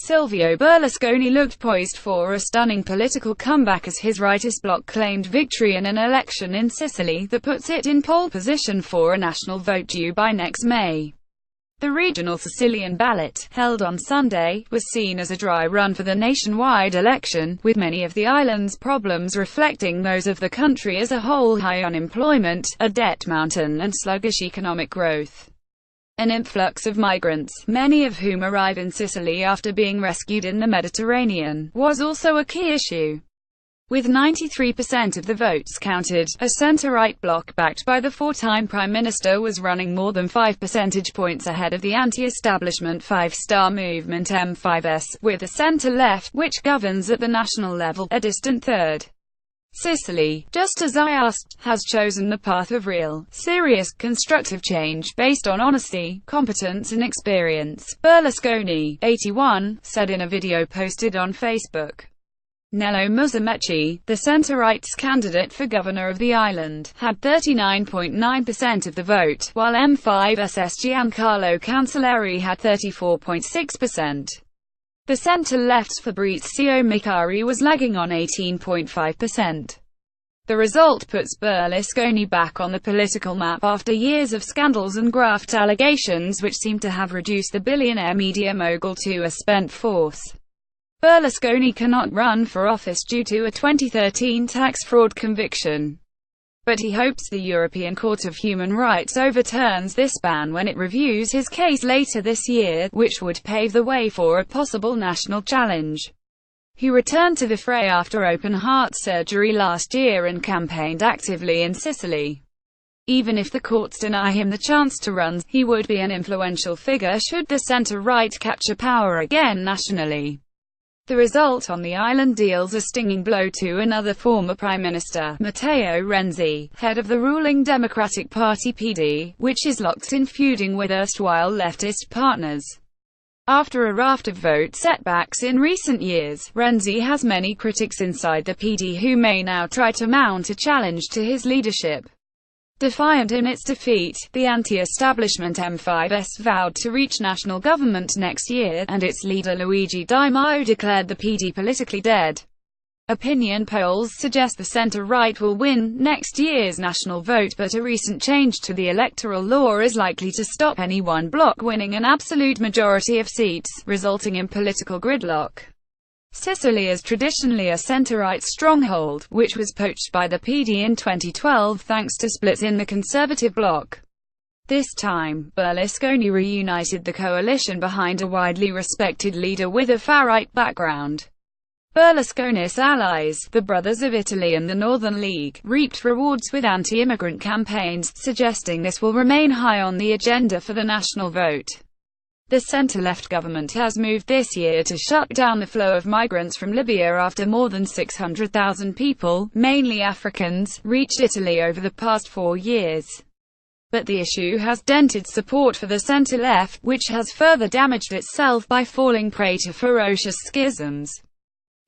Silvio Berlusconi looked poised for a stunning political comeback as his rightist bloc claimed victory in an election in Sicily that puts it in pole position for a national vote due by next May. The regional Sicilian ballot, held on Sunday, was seen as a dry run for the nationwide election, with many of the island's problems reflecting those of the country as a whole: high unemployment, a debt mountain, and sluggish economic growth. An influx of migrants, many of whom arrive in Sicily after being rescued in the Mediterranean, was also a key issue. With 93% of the votes counted, a centre-right bloc backed by the four-time Prime Minister was running more than 5 percentage points ahead of the anti-establishment Five-Star Movement M5S, with the centre-left, which governs at the national level, a distant third. Sicily, just as I asked, has chosen the path of real, serious, constructive change, based on honesty, competence and experience, Berlusconi, 81, said in a video posted on Facebook. Nello Musumeci, the centre-right's candidate for governor of the island, had 39.9% of the vote, while M5's Giancarlo Cancelleri had 34.6%. The centre-left's Fabrizio Micari was lagging on 18.5%. The result puts Berlusconi back on the political map after years of scandals and graft allegations which seem to have reduced the billionaire media mogul to a spent force. Berlusconi cannot run for office due to a 2013 tax fraud conviction. But he hopes the European Court of Human Rights overturns this ban when it reviews his case later this year, which would pave the way for a possible national challenge. He returned to the fray after open-heart surgery last year and campaigned actively in Sicily. Even if the courts deny him the chance to run, he would be an influential figure should the centre-right capture power again nationally. The result on the island deals a stinging blow to another former Prime Minister, Matteo Renzi, head of the ruling Democratic Party PD, which is locked in feuding with erstwhile leftist partners. After a raft of vote setbacks in recent years, Renzi has many critics inside the PD who may now try to mount a challenge to his leadership. Defiant in its defeat, the anti-establishment M5S vowed to reach national government next year, and its leader Luigi Di Maio declared the PD politically dead. Opinion polls suggest the centre-right will win next year's national vote, but a recent change to the electoral law is likely to stop any one bloc winning an absolute majority of seats, resulting in political gridlock. Sicily is traditionally a centre-right stronghold, which was poached by the PD in 2012 thanks to splits in the Conservative bloc. This time, Berlusconi reunited the coalition behind a widely respected leader with a far-right background. Berlusconi's allies, the Brothers of Italy and the Northern League, reaped rewards with anti-immigrant campaigns, suggesting this will remain high on the agenda for the national vote. The centre-left government has moved this year to shut down the flow of migrants from Libya after more than 600,000 people, mainly Africans, reached Italy over the past 4 years. But the issue has dented support for the centre-left, which has further damaged itself by falling prey to ferocious schisms.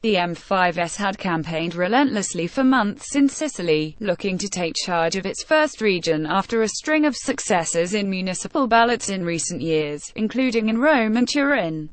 The M5S had campaigned relentlessly for months in Sicily, looking to take charge of its first region after a string of successes in municipal ballots in recent years, including in Rome and Turin.